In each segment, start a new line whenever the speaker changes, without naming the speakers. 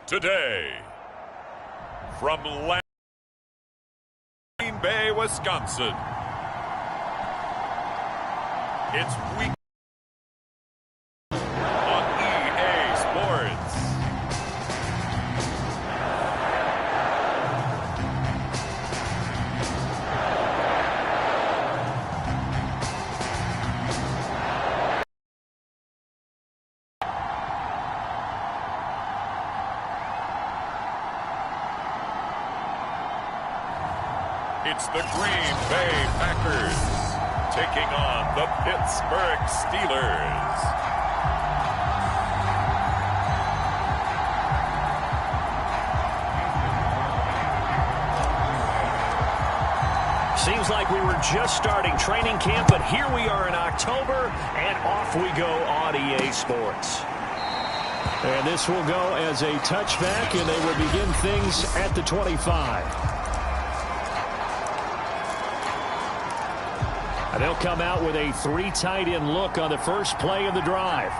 Today, from Green Bay, Wisconsin, it's week on EA Sports. It's the Green Bay Packers taking on the Pittsburgh Steelers.
Seems like we were just starting training camp, but here we are in October, and off we go on EA Sports.
And this will go as a touchback, and they will begin things at the 25. And they'll come out with a 3 tight end look on the first play of the drive.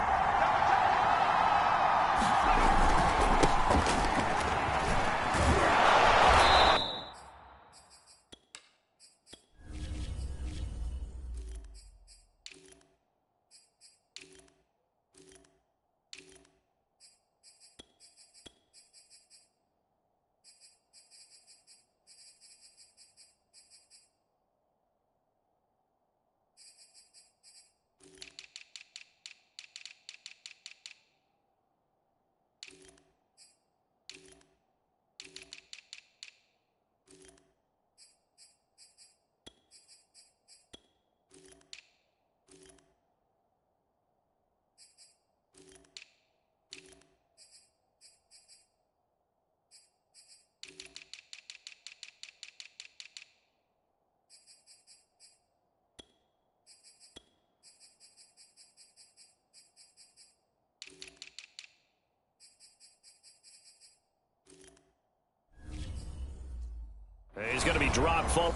He's going to be dropped full.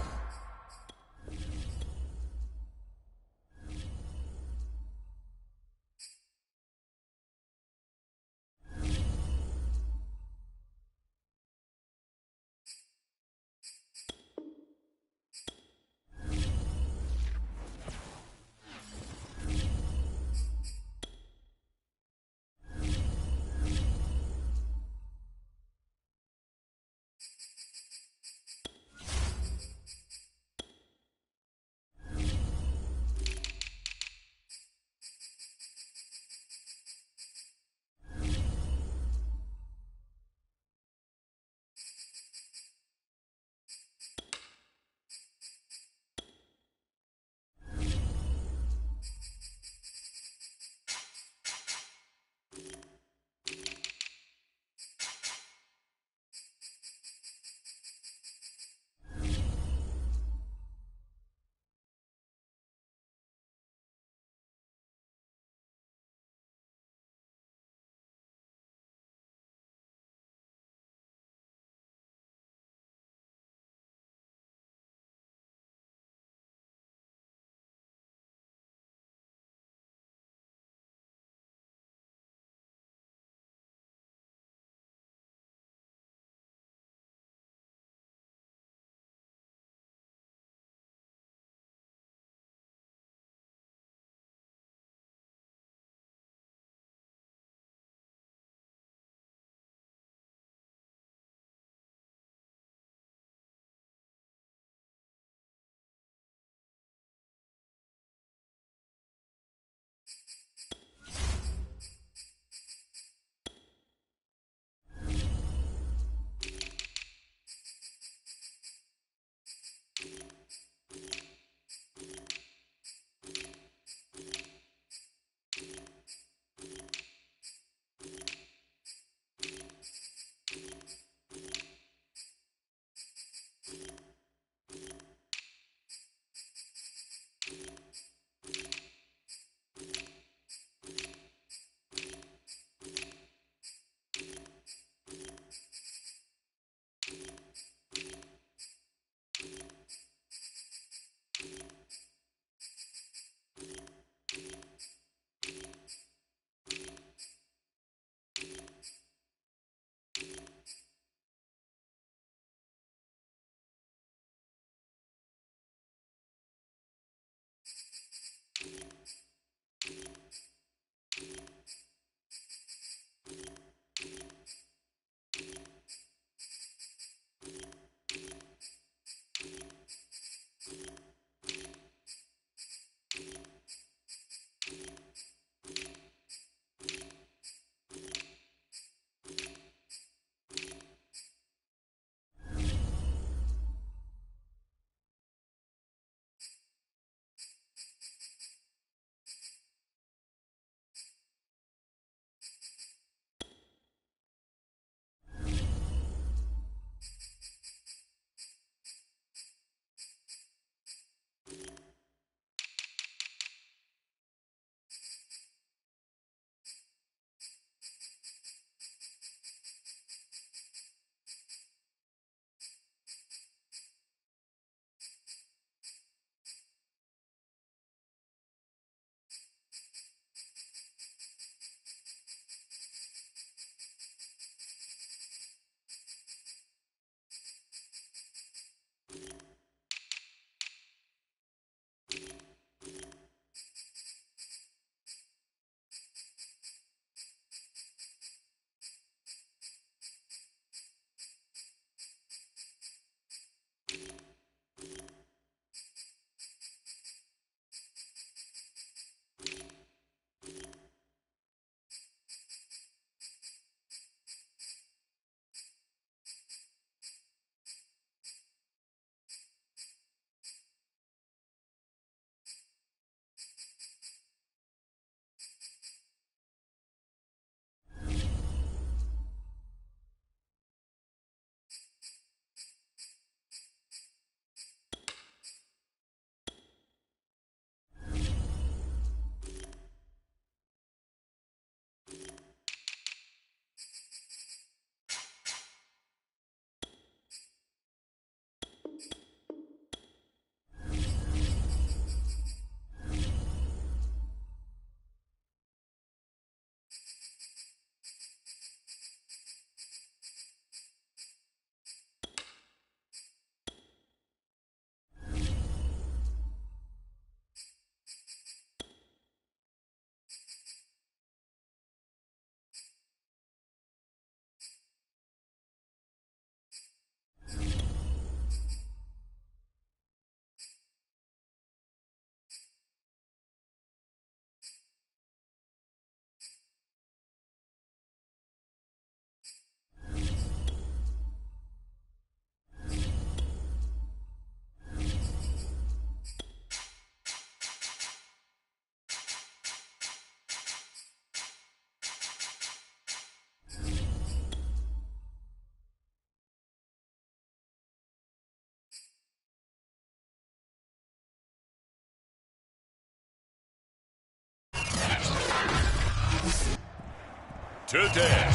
today,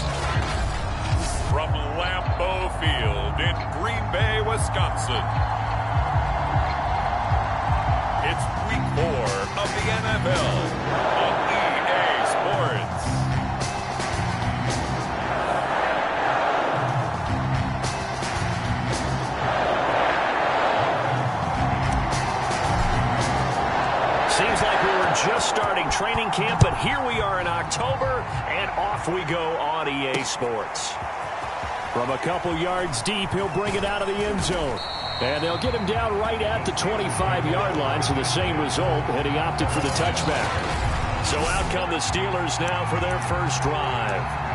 from Lambeau Field in Green Bay, Wisconsin, it's Week 4 of the NFL on EA Sports.
Seems like we were just starting training camp, but here we are in October, and off we go on EA Sports.
From a couple yards deep, he'll bring it out of the end zone. And they'll get him down right at the 25-yard line, so the same result, and he opted for the touchback.
So out come the Steelers now for their first drive.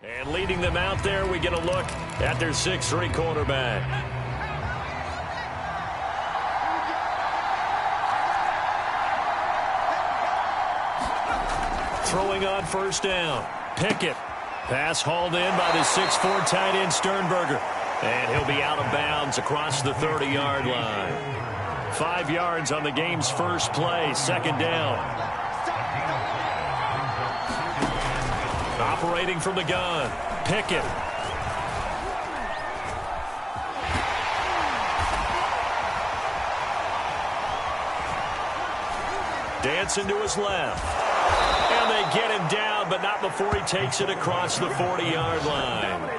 And leading them out there, we get a look at their 6'3" quarterback. Throwing on first down. Pickett. Pass hauled in by the 6'4" tight end Sternberger. And he'll be out of bounds across the 30-yard line. 5 yards on the game's first play. Second down. Operating from the gun, Pickett. Dancing to his left. And they get him down, but not before he takes it across the 40-yard line.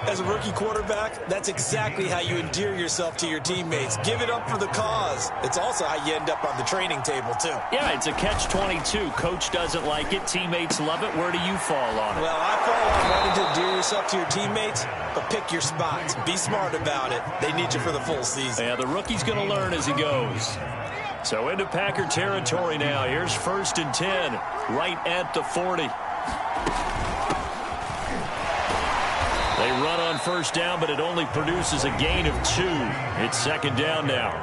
As a rookie quarterback, that's exactly how you endear yourself to your teammates. Give it up for the cause. It's also how you end up on the training table, too.
Yeah, it's a catch-22. Coach doesn't like it. Teammates love it. Where do you fall on it?
Well, I fall on wanting to endear yourself to your teammates, but pick your spots. Be smart about it. They need you for the full season.
Yeah, the rookie's going to learn as he goes. So into Packer territory now. Here's 1st and 10, right at the 40. They run on first down, but it only produces a gain of 2. It's second down now.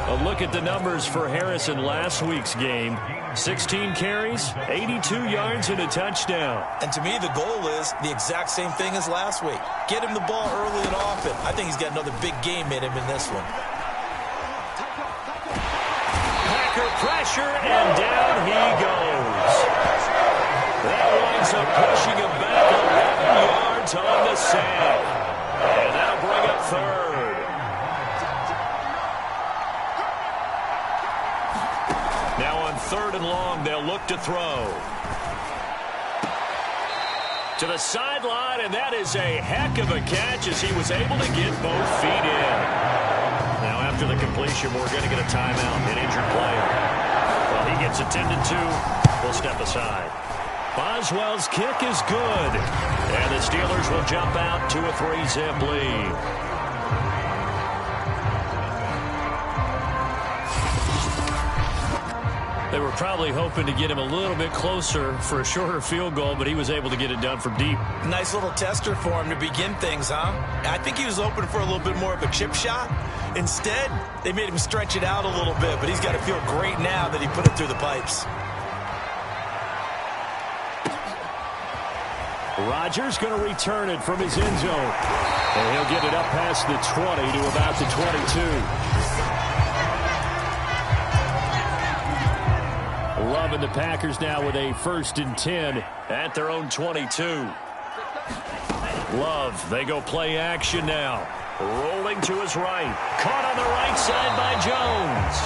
A look at the numbers for Harris in last week's game. 16 carries, 82 yards, and a touchdown.
And to me, the goal is the exact same thing as last week. Get him the ball early and often. I think he's got another big game in him in this one.
Packer pressure, and down he goes. That winds up pushing him back 11 yards on the sack. And that'll bring up third. Now on 3rd and long, they'll look to throw. To the sideline, and that is a heck of a catch as he was able to get both feet in. Now after the completion, we're going to get a timeout, an injured player. Well, he gets attended to. We'll step aside. Boswell's kick is good. And the Steelers will jump out to a 3-zip lead. They were probably hoping to get him a little bit closer for a shorter field goal, but he was able to get it done from deep.
Nice little tester for him to begin things, huh? I think he was hoping for a little bit more of a chip shot. Instead, they made him stretch it out a little bit, but he's got to feel great now that he put it through the pipes.
Rodgers going to return it from his end zone. And he'll get it up past the 20 to about the 22. Love and the Packers now with a 1st and 10 at their own 22. Love, they go play action now. Rolling to his right. Caught on the right side by Jones.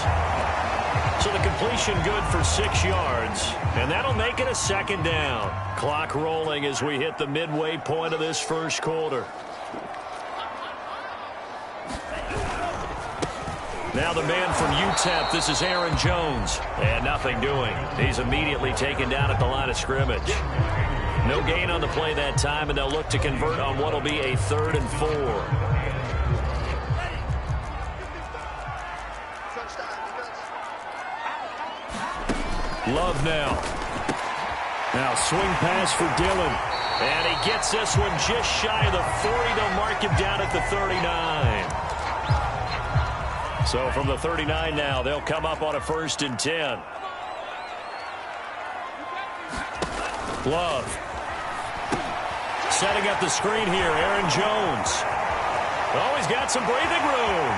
So the completion good for 6 yards. And that'll make it a 2nd down. Clock rolling as we hit the midway point of this first quarter. Now the man from UTEP, this is Aaron Jones. And nothing doing. He's immediately taken down at the line of scrimmage. No gain on the play that time, and they'll look to convert on what will be a 3rd and 4. Love now. Now swing pass for Dillon. And he gets this one just shy of the 40. They'll mark him down at the 39. So from the 39 now, they'll come up on a 1st and 10. Love. Setting up the screen here, Aaron Jones. Oh, he's got some breathing room.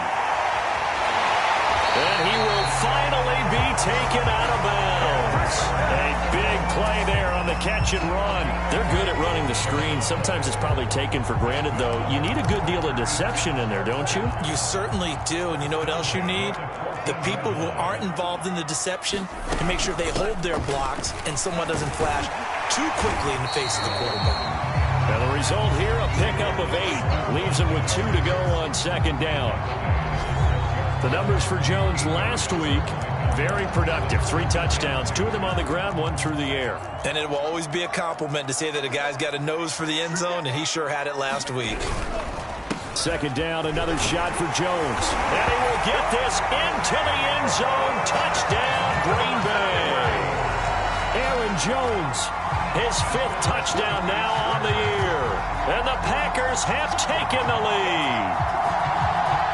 And he will finally be taken out of bounds. A big play there on the catch and run. They're good at running the screen. Sometimes it's probably taken for granted, though. You need a good deal of deception in there, don't you?
You certainly do. And you know what else you need? The people who aren't involved in the deception to make sure they hold their blocks and someone doesn't flash too quickly in the face of the quarterback.
And the result here, a pickup of 8. Leaves him with 2 to go on 2nd down. The numbers for Jones last week, very productive. 3 touchdowns, 2 of them on the ground, 1 through the air.
And it will always be a compliment to say that a guy's got a nose for the end zone, and he sure had it last week.
2nd down, another shot for Jones. And he will get this into the end zone. Touchdown, Green Bay. Aaron Jones, his 5th touchdown now on the year. And the Packers have taken the lead.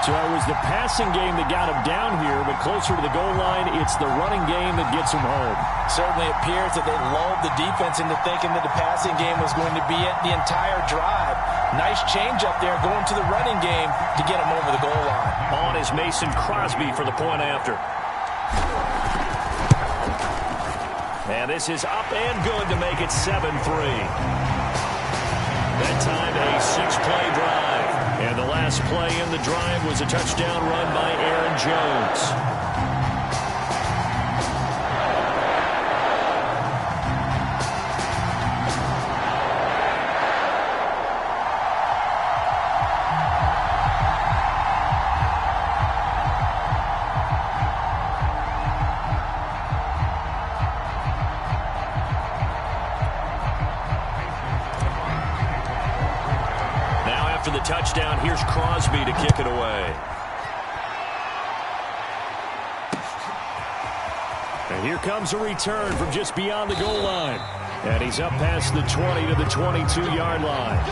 So it was the passing game that got him down here, but closer to the goal line, it's the running game that gets him home.
Certainly appears that they lulled the defense into thinking that the passing game was going to be it the entire drive. Nice change up there going to the running game to get him over the goal line.
On is Mason Crosby for the point after. And this is up and good to make it 7-3. That time a 6-play drive. And the last play in the drive was a touchdown run by Aaron Jones. After the touchdown, here's Crosby to kick it away. And here comes a return from just beyond the goal line. And he's up past the 20 to the 22-yard line.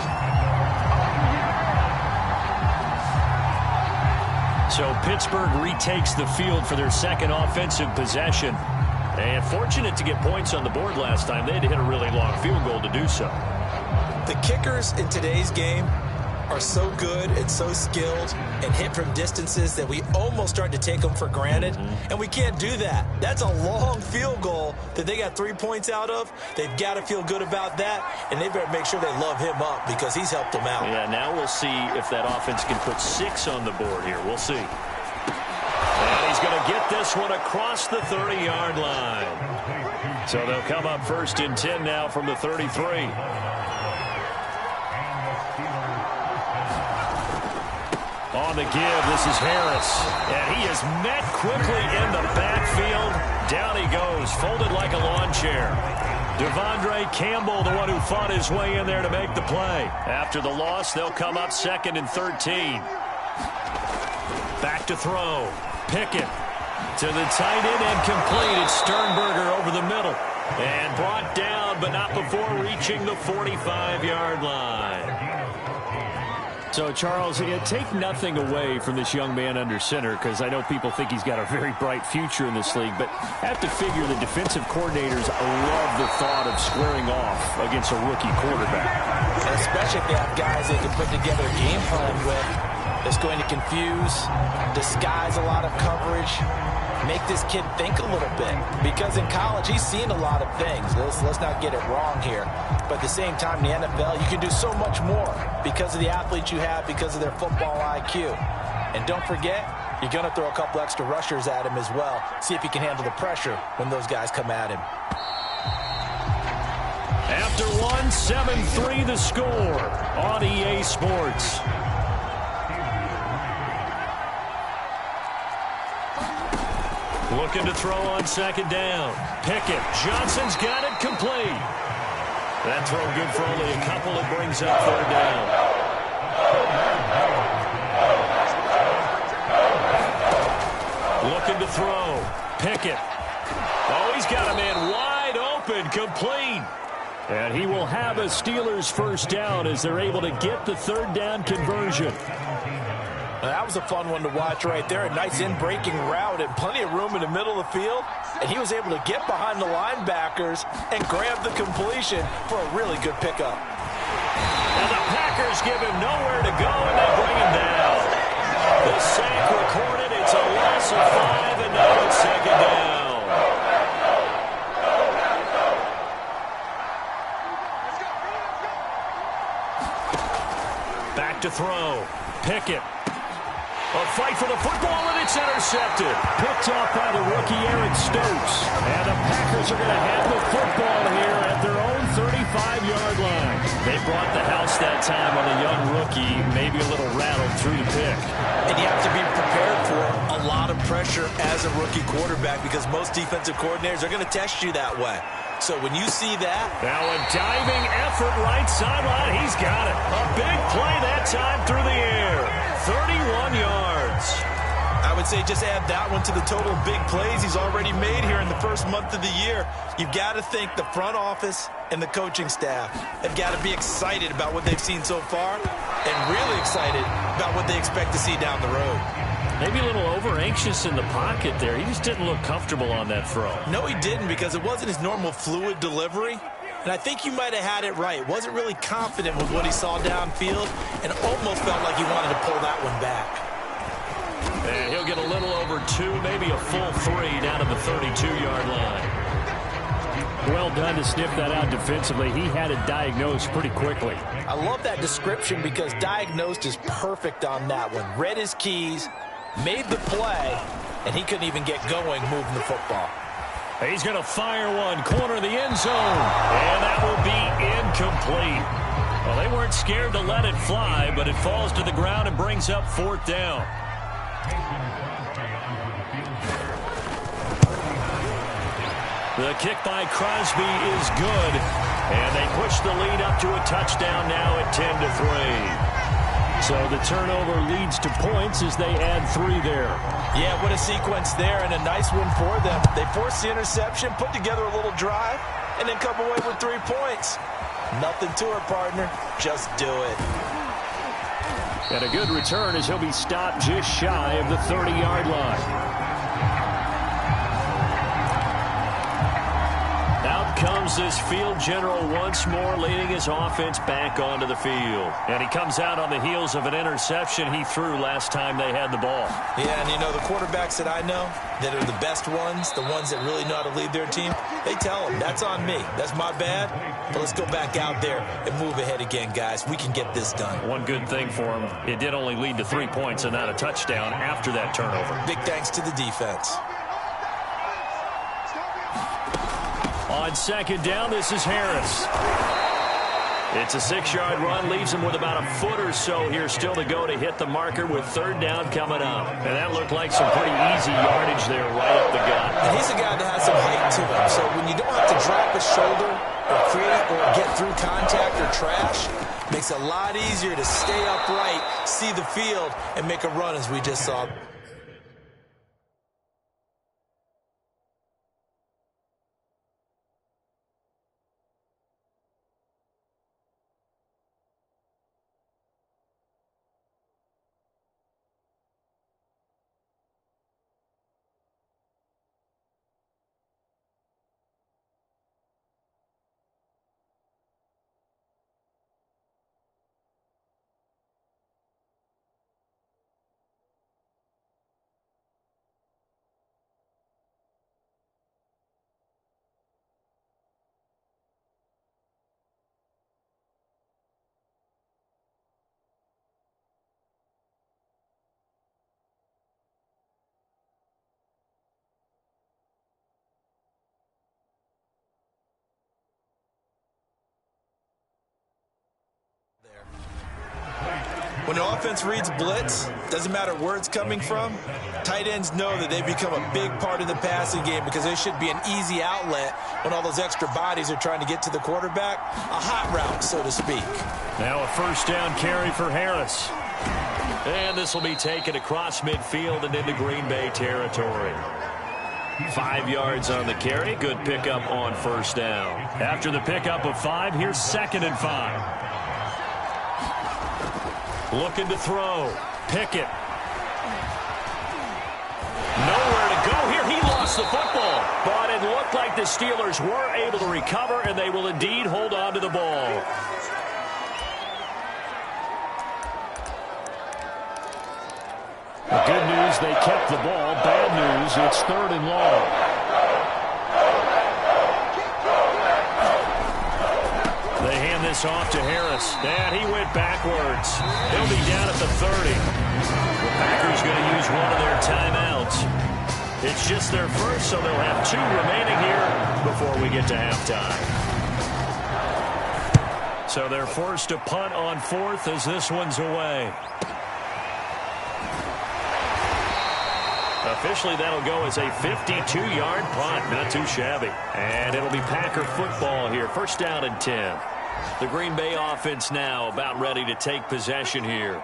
So Pittsburgh retakes the field for their 2nd offensive possession. And fortunate to get points on the board last time. They had to hit a really long field goal to do so.
The kickers in today's game are so good and so skilled and hit from distances that we almost start to take them for granted. And we can't do that. That's a long field goal that they got 3 points out of. They've got to feel good about that, and they better make sure they love him up because he's helped them out.
Yeah, now we'll see if that offense can put 6 on the board here. We'll see. And he's going to get this one across the 30-yard line. So they'll come up 1st and 10 now from the 33. On the give, this is Harris. And he is met quickly in the backfield. Down he goes, folded like a lawn chair. Devondre Campbell, the one who fought his way in there to make the play. After the loss, they'll come up 2nd and 13. Back to throw. Pickett to the tight end and complete. It's Sternberger over the middle. And brought down, but not before reaching the 45-yard line. So, Charles, take nothing away from this young man under center, because I know people think he's got a very bright future in this league, but I have to figure the defensive coordinators love the thought of squaring off against a rookie quarterback.
And especially if they have guys they can put together a game plan with that's going to confuse, disguise a lot of coverage, make this kid think a little bit. Because in college, he's seen a lot of things. Let's not get it wrong here. But at the same time, in the NFL, you can do so much more because of the athletes you have, because of their football IQ. And don't forget, you're going to throw a couple extra rushers at him as well. See if he can handle the pressure when those guys come at him.
After one, 7-3 the score on EA Sports. Looking to throw on second down. Pickett. Johnson's got it complete. That throw good for only a couple. It brings up third down. Looking to throw. Pickett. Oh, he's got a man wide open. Complete. And he will have a Steelers first down as they're able to get the third down conversion.
That was a fun one to watch right there. A nice in-breaking route and plenty of room in the middle of the field. And he was able to get behind the linebackers and grab the completion for a really good pickup.
And the Packers give him nowhere to go, and they bring him down. The sack recorded. It's a loss of 5, and now it's second down. Back to throw. Pickett. A fight for the football, and it's intercepted. Picked off by the rookie Eric Stokes. And the Packers are going to have the football here at their own 35-yard line. They brought the house that time on a young rookie, maybe a little rattled through the pick.
And you have to be prepared for a lot of pressure as a rookie quarterback because most defensive coordinators are going to test you that way. So when you see that.
Now a diving effort right sideline. He's got it. A big play that time through the air. 31 yards.
I would say just add that one to the total of big plays he's already made here in the first month of the year. You've got to think the front office and the coaching staff have got to be excited about what they've seen so far and really excited about what they expect to see down the road.
Maybe a little over-anxious in the pocket there. He just didn't look comfortable on that throw.
No, he didn't because it wasn't his normal fluid delivery. And I think you might have had it right. Wasn't really confident with what he saw downfield and almost felt like he wanted to pull that one back.
And he'll get a little over 2, maybe a full 3 down to the 32-yard line. Well done to sniff that out defensively. He had it diagnosed pretty quickly.
I love that description because diagnosed is perfect on that one. Read his keys, made the play, and he couldn't even get going moving the football.
He's going to fire one, corner of the end zone, and that will be incomplete. Well, they weren't scared to let it fly, but it falls to the ground and brings up fourth down. The kick by Crosby is good, and they push the lead up to a touchdown now at 10-3. So the turnover leads to points as they add 3 there.
Yeah, what a sequence there, and a nice one for them. They forced the interception, put together a little drive, and then come away with 3 points. Nothing to it, partner. Just do it.
And a good return as he'll be stopped just shy of the 30-yard line. Comes this field general once more, leading his offense back onto the field. And he comes out on the heels of an interception he threw last time they had the ball.
Yeah, and you know, the quarterbacks that I know that are the best ones, the ones that really know how to lead their team, they tell them, that's on me. That's my bad. But let's go back out there and move ahead again, guys. We can get this done.
One good thing for him, it did only lead to 3 points and not a touchdown after that turnover.
Big thanks to the defense.
On second down, this is Harris. It's a 6-yard run, leaves him with about a foot or so here still to go to hit the marker with third down coming up. And that looked like some pretty easy yardage there right up the gut.
And he's a guy that has some height to him. So when you don't have to drop a shoulder or create or get through contact or trash, makes it a lot easier to stay upright, see the field, and make a run as we just saw. When the offense reads blitz, doesn't matter where it's coming from, tight ends know that they become a big part of the passing game because they should be an easy outlet when all those extra bodies are trying to get to the quarterback. A hot route, so to speak.
Now a first down carry for Harris. And this will be taken across midfield and into Green Bay territory. 5 yards on the carry. Good pickup on first down. After the pickup of 5, here's 2nd and 5. Looking to throw. Pickett. Nowhere to go here. He lost the football. But it looked like the Steelers were able to recover, and they will indeed hold on to the ball. Good news, they kept the ball. Bad news, it's 3rd and long. They hand this off to Harris. And he went backwards. He'll be down at the 30. The Packers going to use one of their timeouts. It's just their first, so they'll have 2 remaining here before we get to halftime. So they're forced to punt on 4th as this one's away. Officially, that'll go as a 52-yard punt. Not too shabby. And it'll be Packer football here. First down and 10. The Green Bay offense now about ready to take possession here.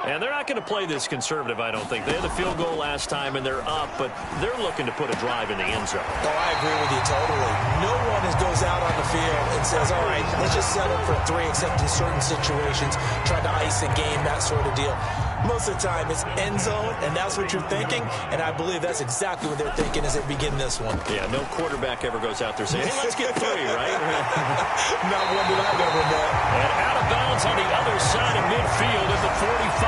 And they're not going to play this conservative, I don't think. They had the field goal last time, and they're up, but they're looking to put a drive in the end zone.
Oh, I agree with you totally. No one goes out on the field and says, all right, let's just settle for 3, except in certain situations, try to ice a game, that sort of deal. Most of the time, it's end zone, and that's what you're thinking, and I believe that's exactly what they're thinking as they begin this one.
Yeah, no quarterback ever goes out there saying, hey, let's get 3, right?
Not one that I've ever met.
And out of bounds on the other side of midfield at the 45.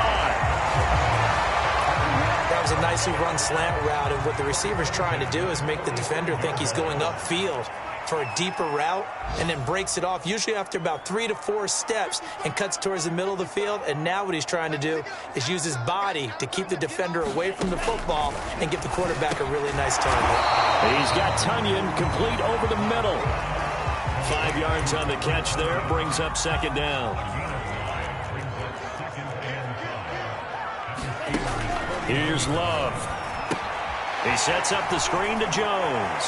That was a nicely run slant route, and what the receiver's trying to do is make the defender think he's going upfield for a deeper route, and then breaks it off, usually after about 3 to 4 steps, and cuts towards the middle of the field. And now what he's trying to do is use his body to keep the defender away from the football and give the quarterback a really nice target.
He's got Tunyon complete over the middle. 5 yards on the catch there, brings up 2nd down. Here's Love. He sets up the screen to Jones.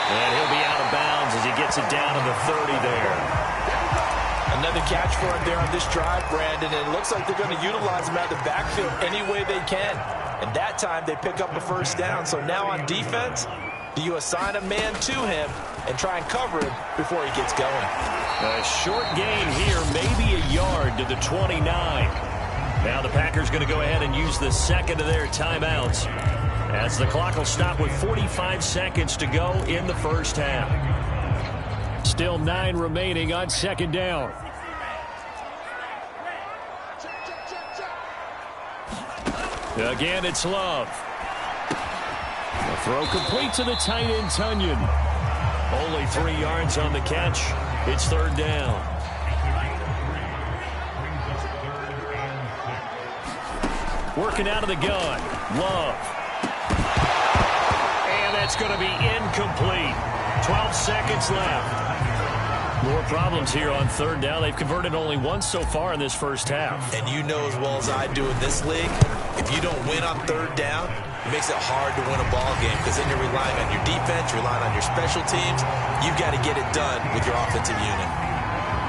And he'll be out of bounds as he gets it down to the 30 there.
Another catch for him there on this drive, Brandon. And it looks like they're going to utilize him out of the backfield any way they can. And that time they pick up a first down. So now on defense, do you assign a man to him and try and cover him before he gets going?
A short gain here, maybe a yard to the 29. Now the Packers going to go ahead and use the second of their timeouts, as the clock will stop with 45 seconds to go in the first half. Still 9 remaining on 2nd down. Again, it's Love. The throw complete to the tight end, Tunyon. Only 3 yards on the catch. It's 3rd down. Working out of the gun. Love. And that's going to be incomplete. 12 seconds left. More problems here on 3rd down. They've converted only once so far in this first half.
And you know as well as I do in this league, if you don't win on 3rd down, it makes it hard to win a ball game, because then you're relying on your defense, you're relying on your special teams. You've got to get it done with your offensive unit.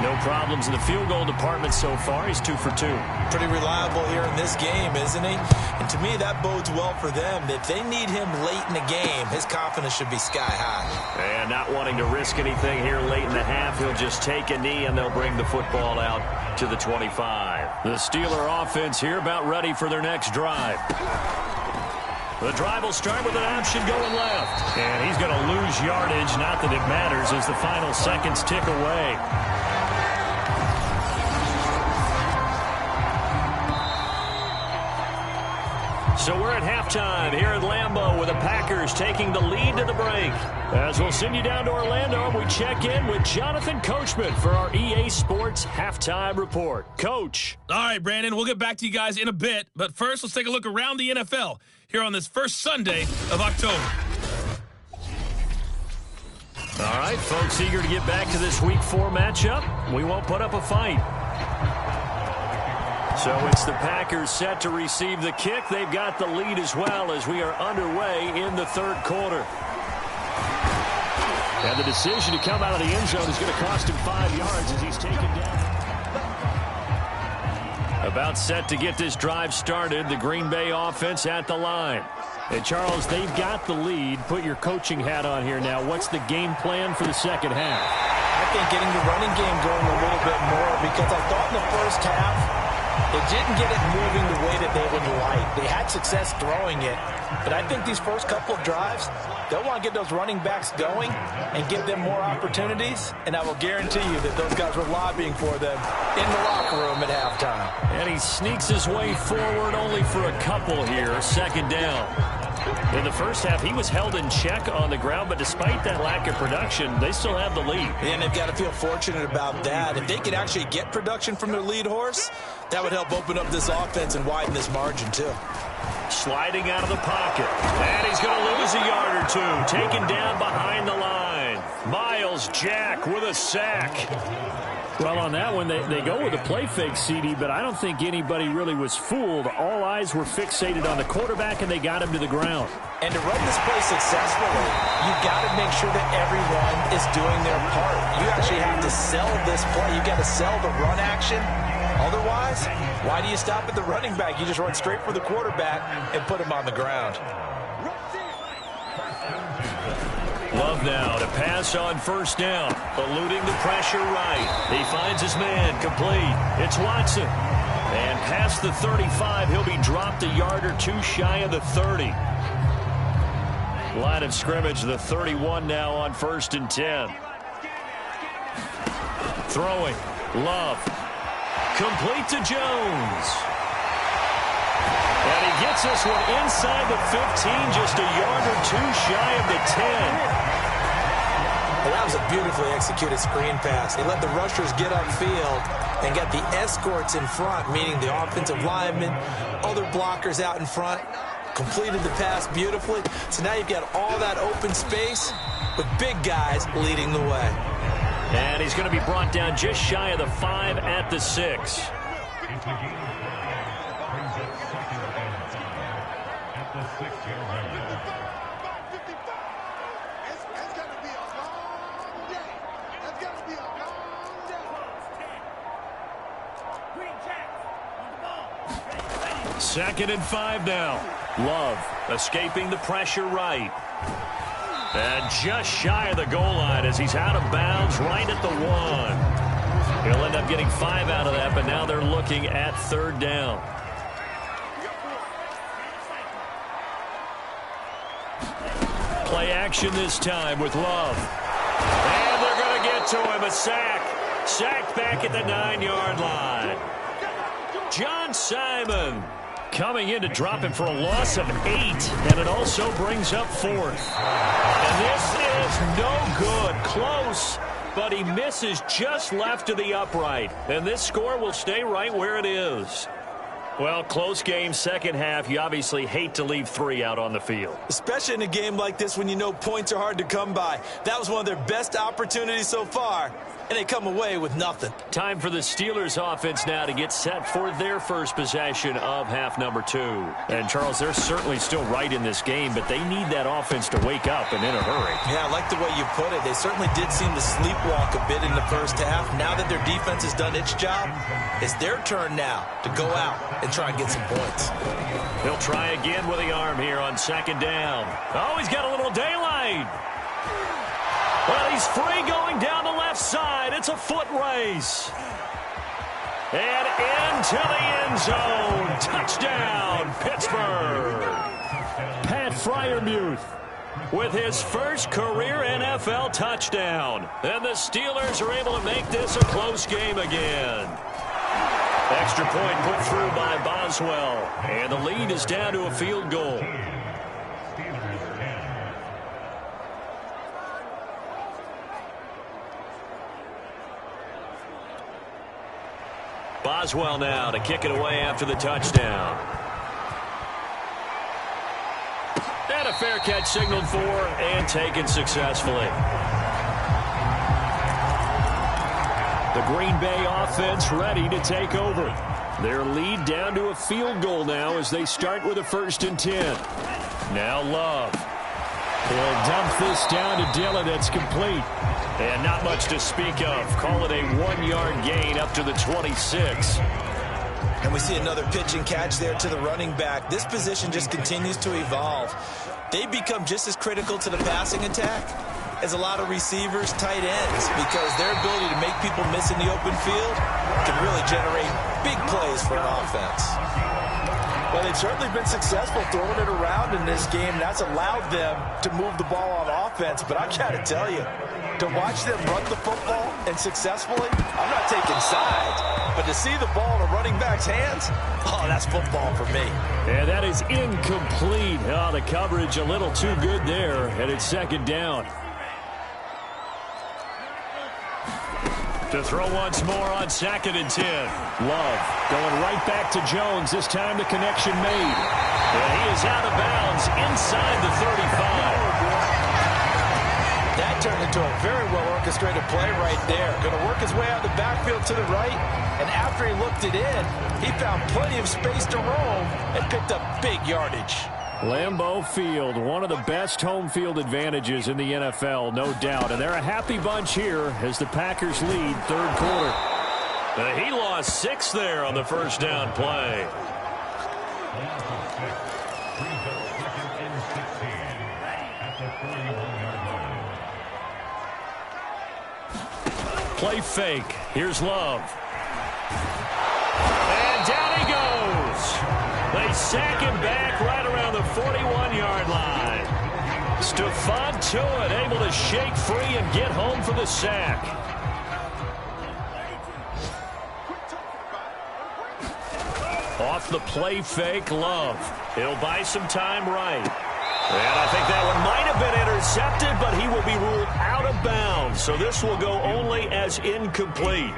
No problems in the field goal department so far. He's 2 for 2.
Pretty reliable here in this game, isn't he? And to me, that bodes well for them. If they need him late in the game, his confidence should be sky high.
And not wanting to risk anything here late in the half, he'll just take a knee and they'll bring the football out to the 25. The Steeler offense here about ready for their next drive. The drive will start with an option going left. And he's going to lose yardage. Not that it matters as the final seconds tick away. So we're at halftime here at Lambeau with the Packers taking the lead to the break. As we'll send you down to Orlando, we check in with Jonathan Coachman for our EA Sports Halftime Report. Coach.
All right, Brandon, we'll get back to you guys in a bit. But first, let's take a look around the NFL here on this first Sunday of October.
All right, folks, eager to get back to this Week 4 matchup. We won't put up a fight. So it's the Packers set to receive the kick. They've got the lead as well as we are underway in the third quarter. And the decision to come out of the end zone is going to cost him 5 yards as he's taken down. About set to get this drive started. The Green Bay offense at the line. And Charles, they've got the lead. Put your coaching hat on here now. What's the game plan for the second half?
I think getting the running game going a little bit more, because I thought in the first half they didn't get it moving the way that they would like. They had success throwing it, but I think these first couple of drives, they'll want to get those running backs going and give them more opportunities, and I will guarantee you that those guys were lobbying for them in the locker room at halftime.
And he sneaks his way forward only for a couple here. Second down. In the first half, he was held in check on the ground, but despite that lack of production, they still have the lead.
And they've got to feel fortunate about that. If they could actually get production from their lead horse, that would help open up this offense and widen this margin, too.
Sliding out of the pocket. And he's going to lose a yard or two. Taken down behind the line. Myles Jack with a sack. Well, on that one, they go with a play fake, CD, but I don't think anybody really was fooled. All eyes were fixated on the quarterback, and they got him to the ground.
And to run this play successfully, you've got to make sure that everyone is doing their part. You actually have to sell this play. You've got to sell the run action. Otherwise, why do you stop at the running back? You just run straight for the quarterback and put him on the ground.
Love now to pass on first down, eluding the pressure right. He finds his man, complete. It's Watson. And past the 35, he'll be dropped a yard or two shy of the 30. Line of scrimmage, the 31 now on 1st and 10. Throwing, Love. Complete to Jones. And he gets this one inside the 15, just a yard or two shy of the 10.
Well, that was a beautifully executed screen pass. He let the rushers get upfield and got the escorts in front, meaning the offensive linemen, other blockers out in front, completed the pass beautifully. So now you've got all that open space with big guys leading the way.
And he's going to be brought down just shy of the 5 at the 6. Second and 5 now. Love escaping the pressure right. And just shy of the goal line as he's out of bounds right at the 1. He'll end up getting 5 out of that, but now they're looking at 3rd down. Play action this time with Love. And they're going to get to him. A sack. Sacked back at the 9-yard line. John Simon coming in to drop him for a loss of 8, and it also brings up 4th. And this is no good. Close, but he misses just left of the upright. And this score will stay right where it is. Well, close game, second half. You obviously hate to leave 3 out on the field.
Especially in a game like this when you know points are hard to come by. That was one of their best opportunities so far, and they come away with nothing.
Time for the Steelers offense now to get set for their first possession of half number 2. And, Charles, they're certainly still right in this game, but they need that offense to wake up and in a hurry.
Yeah, I like the way you put it. They certainly did seem to sleepwalk a bit in the first half. Now that their defense has done its job, it's their turn now to go out and try and get some points.
He'll try again with the arm here on 2nd down. Oh, he's got a little daylight. Well, he's free going down the left side. It's a foot race. And into the end zone. Touchdown, Pittsburgh. Pat Freiermuth with his first career NFL touchdown. And the Steelers are able to make this a close game again. Extra point put through by Boswell. And the lead is down to a field goal. Boswell now to kick it away after the touchdown. And a fair catch signaled for and taken successfully. The Green Bay offense ready to take over. Their lead down to a field goal now as they start with a 1st and 10. Now Love. He'll dump this down to Dillon. It's complete. And not much to speak of. Call it a 1-yard gain up to the 26.
And we see another pitch and catch there to the running back. This position just continues to evolve. They become just as critical to the passing attack as a lot of receivers, tight ends, because their ability to make people miss in the open field can really generate big plays for an offense.
Well, they've certainly been successful throwing it around in this game. That's allowed them to move the ball on offense. But I got to tell you, to watch them run the football and successfully, I'm not taking sides. But to see the ball in a running back's hands, oh, that's football for me.
And that is incomplete. Oh, the coverage a little too good there, and it's 2nd down. To throw once more on 2nd and 10. Love going right back to Jones. This time the connection made. And he is out of bounds inside the 35.
That turned into a very well-orchestrated play right there. Going to work his way out of the backfield to the right. And after he looked it in, he found plenty of space to roam and picked up big yardage.
Lambeau Field, one of the best home field advantages in the NFL, no doubt. And they're a happy bunch here as the Packers lead 3rd quarter. He lost 6 there on the 1st down play. Play fake. Here's Love. And down he goes. They sack him back right around the 41-yard line. Stephon Tuitt able to shake free and get home for the sack. Off the play fake, Love. He'll buy some time right. And I think that one might have been intercepted, but he will be ruled out of bounds. So this will go only as incomplete.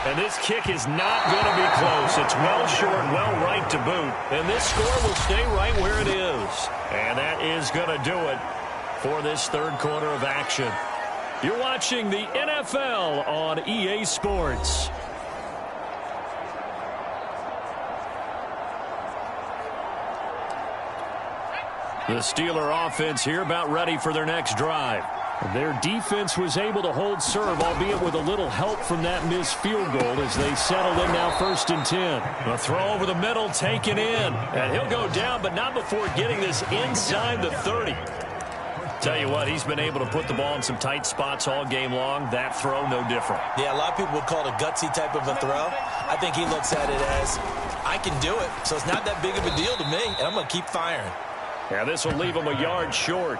And this kick is not going to be close. It's well short, well right to boot. And this score will stay right where it is. And that is going to do it for this 3rd quarter of action. You're watching the NFL on EA Sports. The Steeler offense here about ready for their next drive. Their defense was able to hold serve, albeit with a little help from that missed field goal as they settled in now 1st and 10. A throw over the middle taken in. And he'll go down, but not before getting this inside the 30. Tell you what, he's been able to put the ball in some tight spots all game long. That throw, no different.
Yeah, a lot of people would call it a gutsy type of a throw. I think he looks at it as, I can do it, so it's not that big of a deal to me, and I'm going to keep firing.
Yeah, this will leave him a yard short.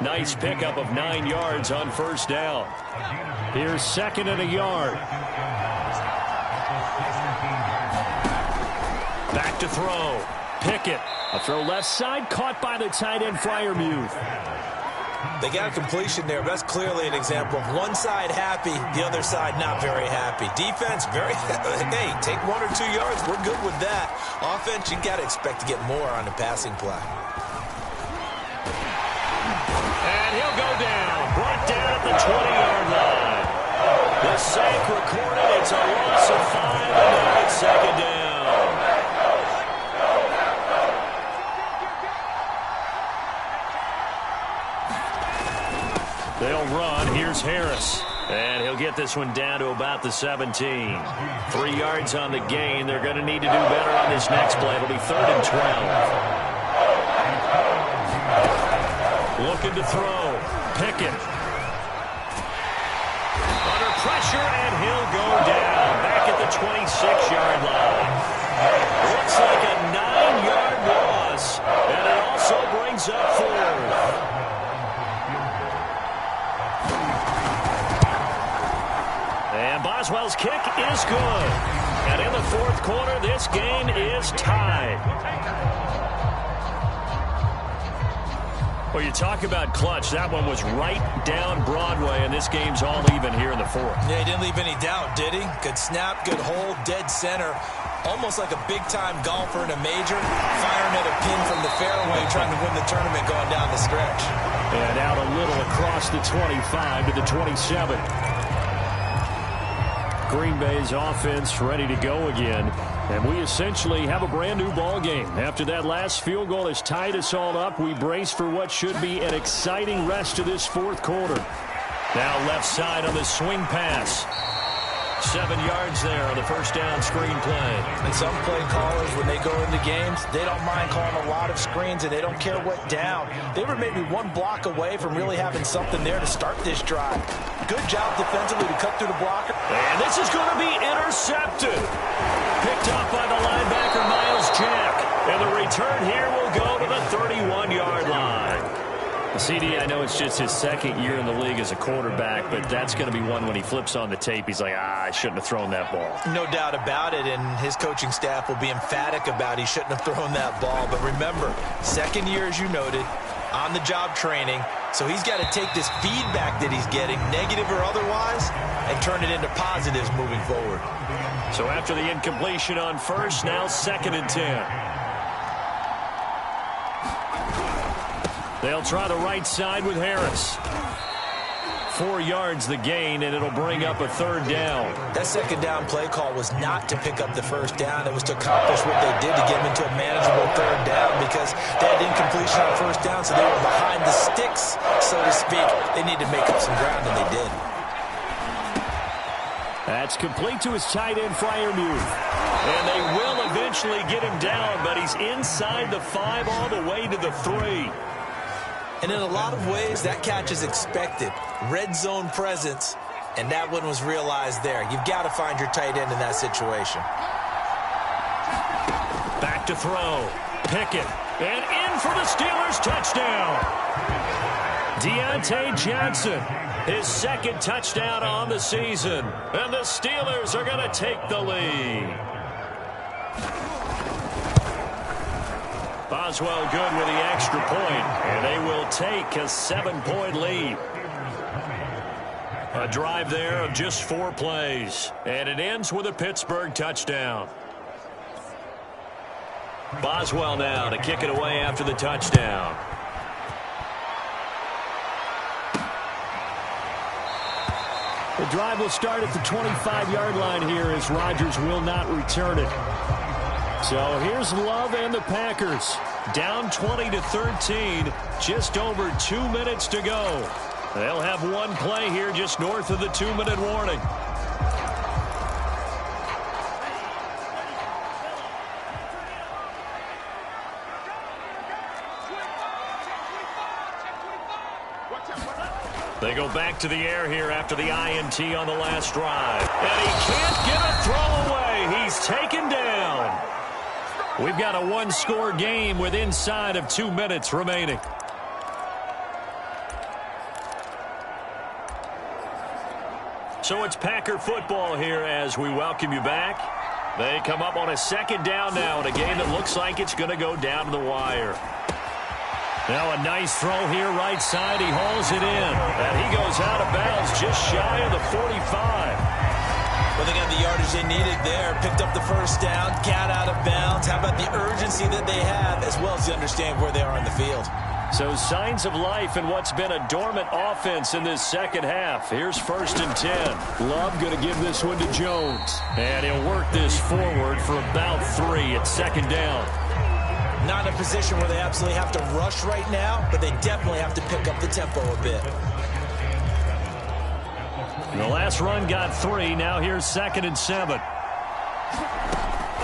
Nice pickup of 9 yards on 1st down. Here's 2nd and a yard. Back to throw. Pickett. A throw left side, caught by the tight end Freiermuth.
They got a completion there. That's clearly an example of one side happy, the other side not very happy. Defense, very, hey, take 1 or 2 yards. We're good with that. Offense, you got to expect to get more on the passing play.
And he'll go down, brought down at the 20-yard line. The sack recorded. It's a loss of 5, and now it's 2nd down. They'll run. Here's Harris. And he'll get this one down to about the 17. 3 yards on the gain. They're going to need to do better on this next play. It'll be 3rd and 12. Looking to throw. Pickett. Under pressure, and he'll go down. Back at the 26-yard line. Looks like a 9-yard loss. And it also brings up 4th. And Boswell's kick is good. And in the 4th quarter, this game is tied. Well, you talk about clutch. That one was right down Broadway, and this game's all even here in the 4th.
Yeah, he didn't leave any doubt, did he? Good snap, good hold, dead center. Almost like a big-time golfer in a major, firing at a pin from the fairway, trying to win the tournament going down the stretch.
And out a little across the 25 to the 27. Green Bay's offense ready to go again. And we essentially have a brand new ball game. After that last field goal has tied us all up, we brace for what should be an exciting rest of this fourth quarter. Now left side on the swing pass. 7 yards there on the first down screen play.
And some play callers, when they go into games, they don't mind calling a lot of screens, and they don't care what down. They were maybe one block away from really having something there to start this drive. Good job defensively to cut through the blocker.
And this is going to be intercepted. Picked up by the linebacker, Myles Jack. And the return here will go to the 31-yard line. CD, I know it's just his second year in the league as a quarterback, but that's going to be one when he flips on the tape, he's like, I shouldn't have thrown that ball.
No doubt about it, and his coaching staff will be emphatic about he shouldn't have thrown that ball. But remember, second year, as you noted, on-the-job training, so he's got to take this feedback that he's getting, negative or otherwise, and turn it into positives moving forward.
So after the incompletion on first, now 2nd and 10. They'll try the right side with Harris. 4 yards the gain, and it'll bring up a 3rd down.
That second down play call was not to pick up the first down. It was to accomplish what they did to get them into a manageable 3rd down because they had incompletion on first down, so they were behind the sticks, so to speak. They needed to make up some ground, and they did.
That's complete to his tight end, Freiermuth. And they will eventually get him down, but he's inside the 5 all the way to the 3.
And in a lot of ways, that catch is expected. Red zone presence, and that one was realized there. You've got to find your tight end in that situation.
Back to throw. Pickett. And in for the Steelers touchdown. Deontay Johnson, his 2nd touchdown on the season. And the Steelers are going to take the lead. Boswell good with the extra point, and they will take a 7-point lead. A drive there of just 4 plays, and it ends with a Pittsburgh touchdown. Boswell now to kick it away after the touchdown. The drive will start at the 25-yard line here as Rodgers will not return it. So here's Love and the Packers. Down 20-13, just over 2 minutes to go. They'll have one play here just north of the 2-minute warning. They go back to the air here after the INT on the last drive. And he can't get a throw away. He's taken down. We've got a one-score game with inside of 2 minutes remaining. So it's Packer football here as we welcome you back. They come up on a 2nd down now in a game that looks like it's going to go down to the wire. Now a nice throw here right side. He hauls it in. And he goes out of bounds just shy of the 45.
Well, they got the yardage they needed there. Picked up the first down, got out of bounds. How about the urgency that they have, as well as to understand where they are in the field?
So signs of life in what's been a dormant offense in this second half. Here's 1st and 10. Love going to give this one to Jones. And he'll work this forward for about 3 at 2nd down.
Not in a position where they absolutely have to rush right now, but they definitely have to pick up the tempo a bit.
The last run got 3. Now here's 2nd and 7.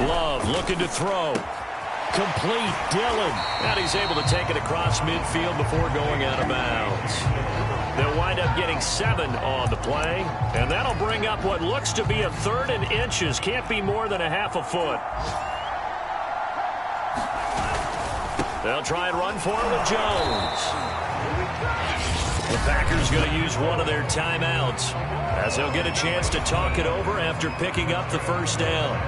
Love looking to throw. Complete. Dillon. And he's able to take it across midfield before going out of bounds. They'll wind up getting 7 on the play. And that'll bring up what looks to be a 3rd and inches. Can't be more than a half a foot. They'll try and run for it with Jones. The Packers going to use one of their timeouts as they'll get a chance to talk it over after picking up the first down.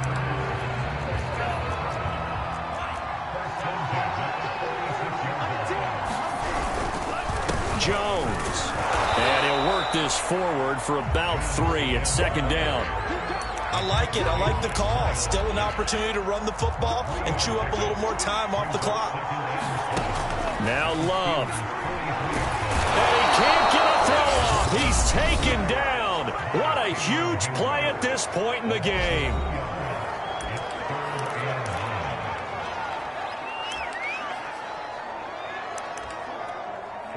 Jones. And he'll work this forward for about 3 at 2nd down.
I like it. I like the call. Still an opportunity to run the football and chew up a little more time off the clock.
Now Love. can't get a throw off. He's taken down. What a huge play at this point in the game.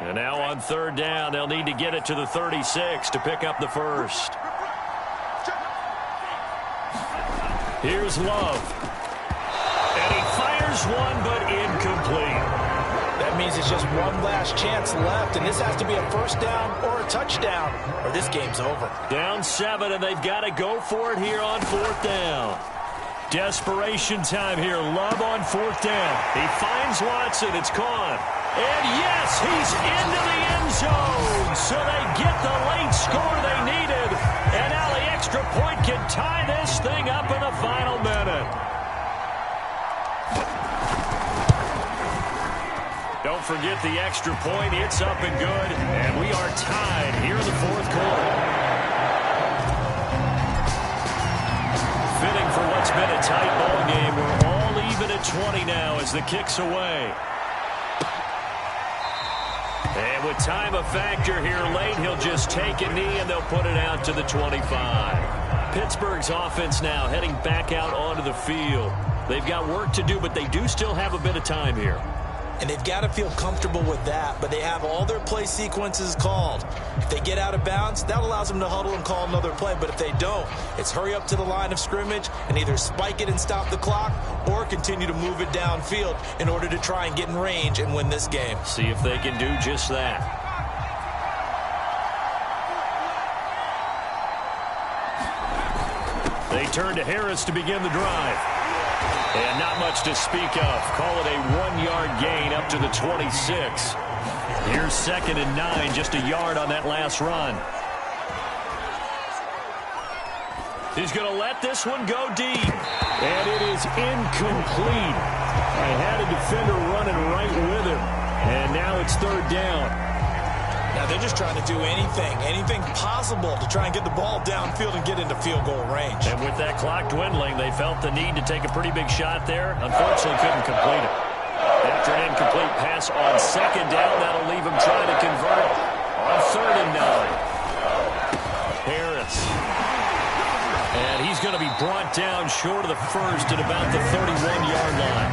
And now on third down, they'll need to get it to the 36 to pick up the first. Here's Love. And he fires one, but incomplete.
That means it's just one last chance left, and this has to be a first down or a touchdown, or this game's over.
Down 7, and they've got to go for it here on fourth down. Desperation time here. Love on fourth down. He finds Watson. It's caught. And yes, he's into the end zone. So they get the late score they needed. And now the extra point can tie this thing up in the final minute. Don't forget the extra point. It's up and good. And we are tied here in the fourth quarter. Fitting for what's been a tight ball game. We're all even at 20 now as the kick's away. And with time a factor here late, he'll just take a knee and they'll put it out to the 25. Pittsburgh's offense now heading back out onto the field. They've got work to do, but they do still have a bit of time here.
And they've got to feel comfortable with that, but they have all their play sequences called. If they get out of bounds, that allows them to huddle and call another play, but if they don't, it's hurry up to the line of scrimmage and either spike it and stop the clock or continue to move it downfield in order to try and get in range and win this game.
See if they can do just that. They turn to Harris to begin the drive. And not much to speak of. Call it a 1-yard gain up to the 26. Here's 2nd and 9, just a yard on that last run. He's going to let this one go deep. And it is incomplete. I had a defender running right with him. And now it's third down.
Now they're just trying to do anything possible to try and get the ball downfield and get into field goal range.
And with that clock dwindling, they felt the need to take a pretty big shot there. Unfortunately, couldn't complete it. After an incomplete pass on second down, that'll leave him trying to convert on 3rd and 9. Harris. And he's going to be brought down short of the first at about the 31-yard line.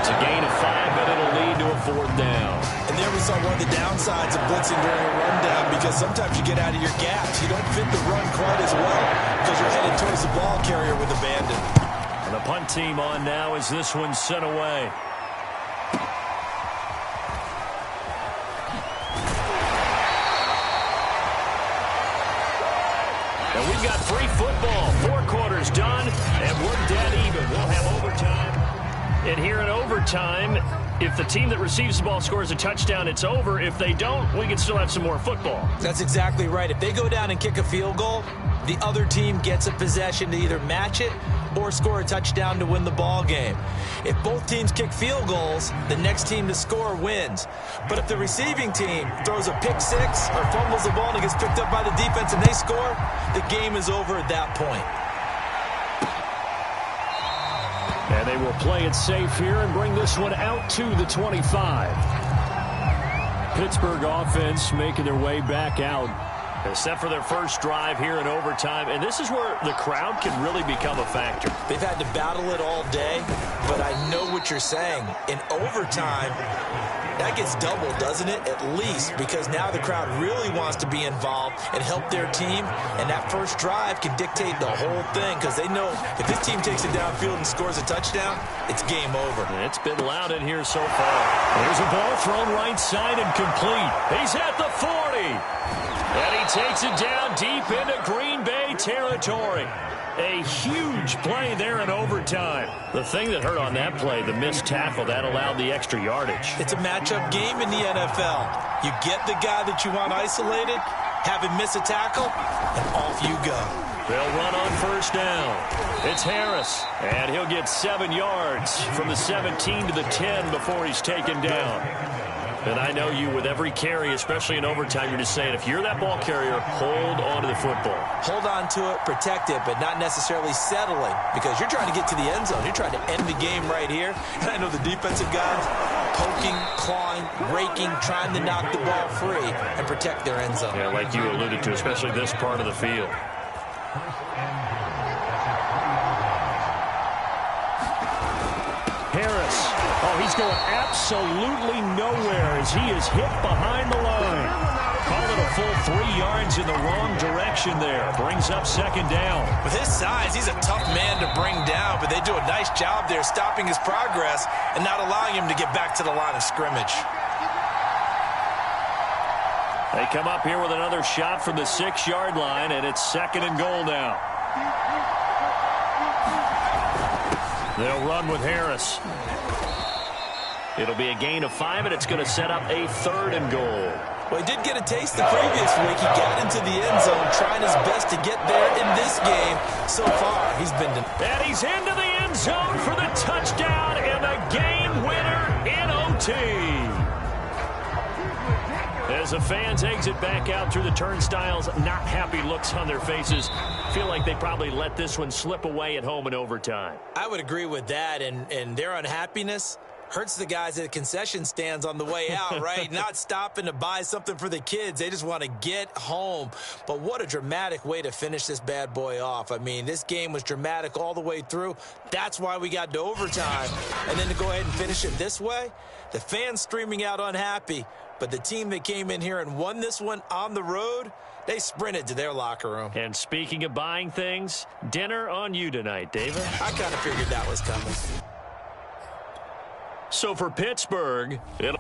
It's a gain of 5, but it'll lead to a 4th down.
And there we saw one of the downsides of blitzing during a rundown, because sometimes you get out of your gaps. You don't fit the run quite as well because you're headed towards the ball carrier with abandon.
And the punt team on now as this one's sent away. And we've got free football. 4 quarters done, and we're dead even. We'll have overtime. And here in overtime, if the team that receives the ball scores a touchdown, it's over. If they don't, we can still have some more football.
That's exactly right. If they go down and kick a field goal, the other team gets a possession to either match it or score a touchdown to win the ball game. If both teams kick field goals, the next team to score wins. But if the receiving team throws a pick six or fumbles the ball and it gets picked up by the defense and they score, the game is over at that point.
And they will play it safe here and bring this one out to the 25. Pittsburgh offense making their way back out. Set for their first drive here in overtime. And this is where the crowd can really become a factor.
They've had to battle it all day, but I know what you're saying. In overtime, that gets doubled, doesn't it? At least, because now the crowd really wants to be involved and help their team, and that first drive can dictate the whole thing, because they know if this team takes it downfield and scores a touchdown, it's game over.
It's been loud in here so far. There's a ball thrown right side and complete. He's at the 40. And he takes it down deep into Green Bay territory. A huge play there in overtime. The thing that hurt on that play, the missed tackle, that allowed the extra yardage.
It's a matchup game in the NFL. You get the guy that you want isolated, have him miss a tackle, and off you go.
They'll run on first down. It's Harris, and he'll get 7 yards from the 17 to the 10 before he's taken down. And I know you, with every carry, especially in overtime, you're just saying, if you're that ball carrier, hold on to the football.
Hold on to it, protect it, but not necessarily settling, because you're trying to get to the end zone. You're trying to end the game right here. And I know the defensive guys poking, clawing, raking, trying to knock the ball free and protect their end zone.
Yeah, like you alluded to, especially this part of the field. Harris. Oh, he's going absolutely nowhere as he is hit behind the line. Call it a full 3 yards in the wrong direction there. Brings up second down.
With his size, he's a tough man to bring down, but they do a nice job there stopping his progress and not allowing him to get back to the line of scrimmage.
They come up here with another shot from the 6-yard line, and it's second and goal now. They'll run with Harris. It'll be a gain of 5, and it's going to set up a 3rd and goal.
Well, he did get a taste the previous week. He got into the end zone, trying his best to get there in this game. So far, he's been...
And he's into the end zone for the touchdown and the game winner in OT. As the fans exit back out through the turnstiles, not happy looks on their faces. Feel like they probably let this one slip away at home in overtime.
I would agree with that, and their unhappiness hurts the guys at the concession stands on the way out, right? Not stopping to buy something for the kids. They just want to get home. But what a dramatic way to finish this bad boy off. I mean, this game was dramatic all the way through. That's why we got to overtime. And then to go ahead and finish it this way, the fans streaming out unhappy. But the team that came in here and won this one on the road, they sprinted to their locker room.
And speaking of buying things, dinner on you tonight, David.
I kind of figured that was coming.
So for Pittsburgh, it'll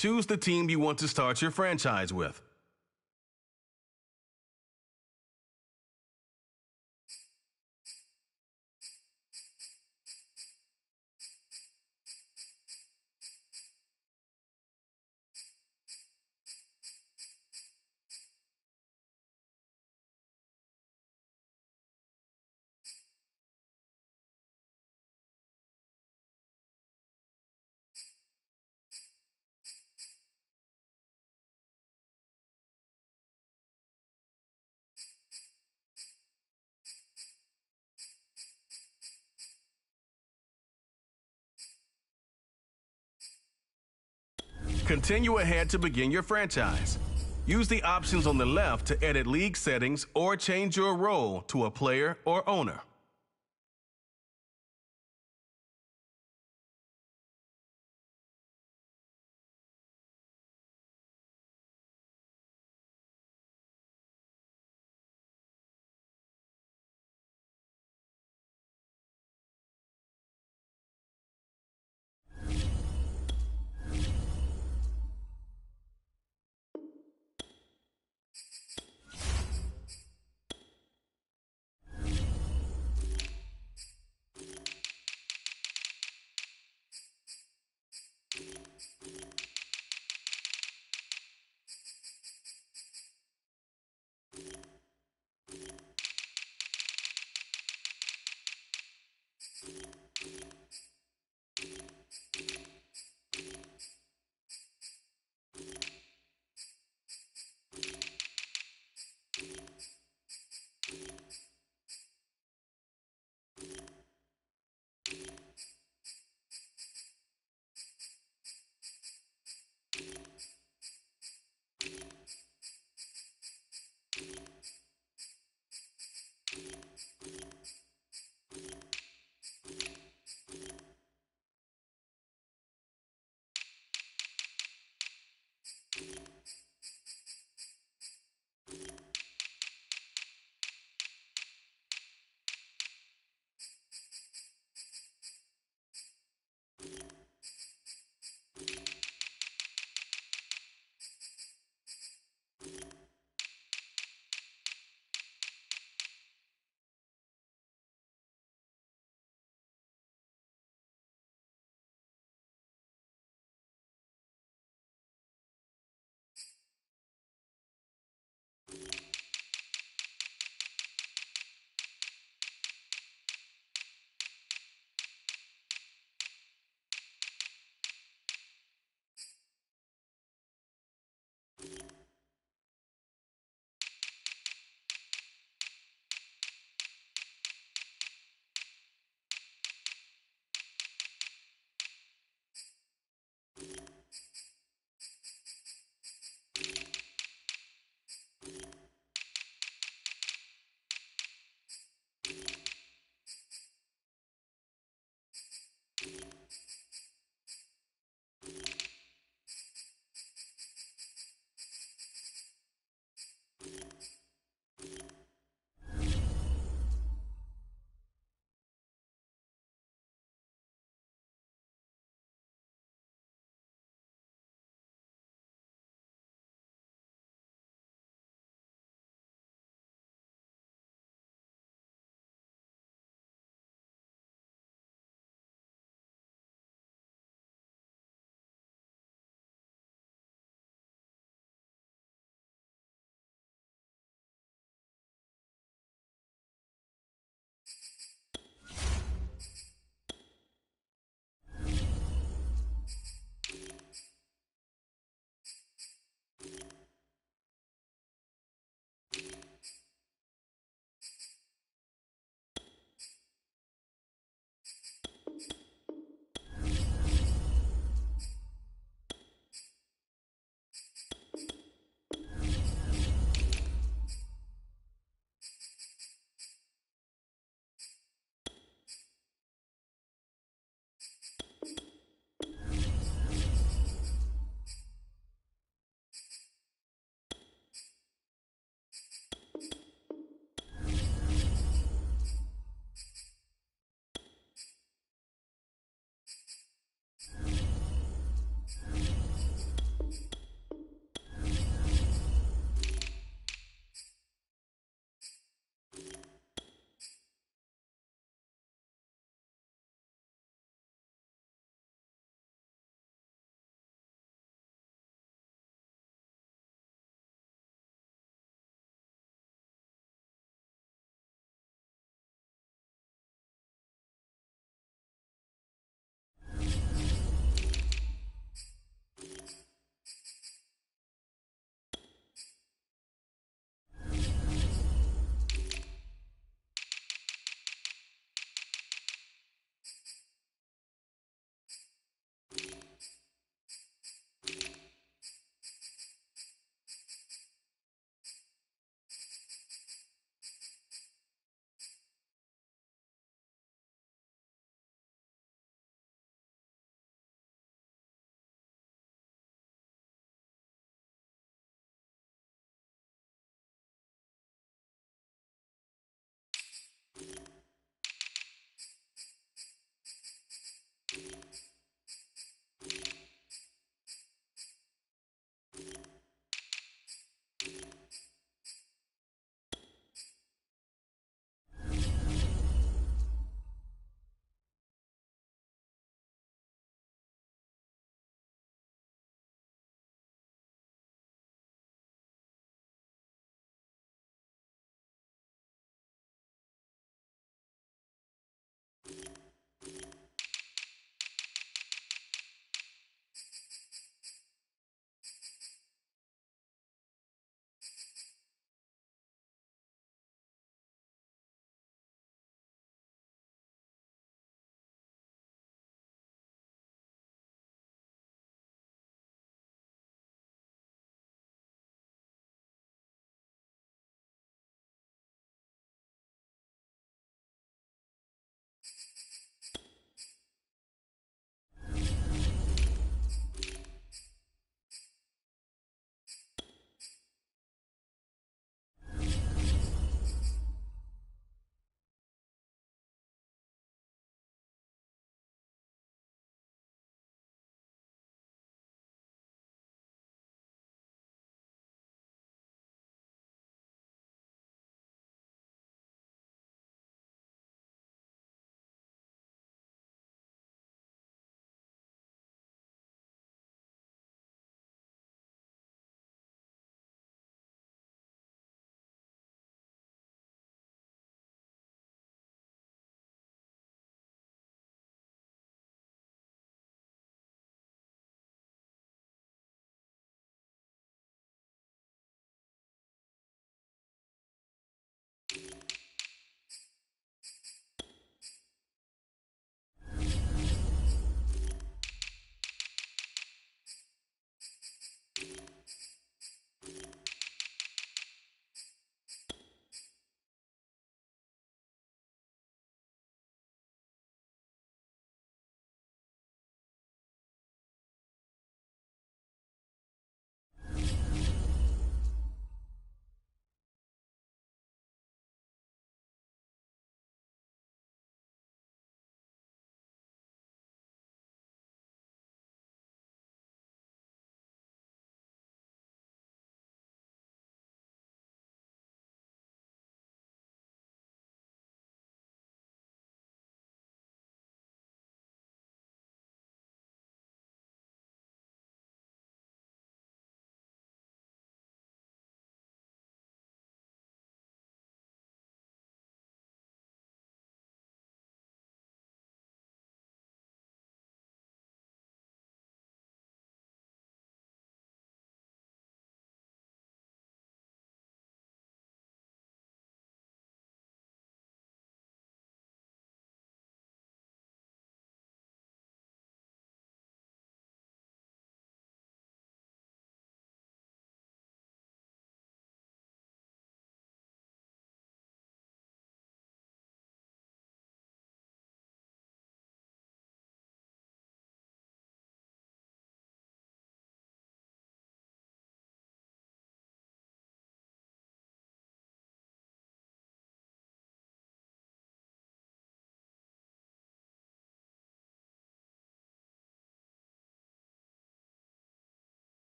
choose the team you want to start your franchise with. Continue ahead to begin your franchise. Use the options on the left to edit league settings or change your role to a player or owner.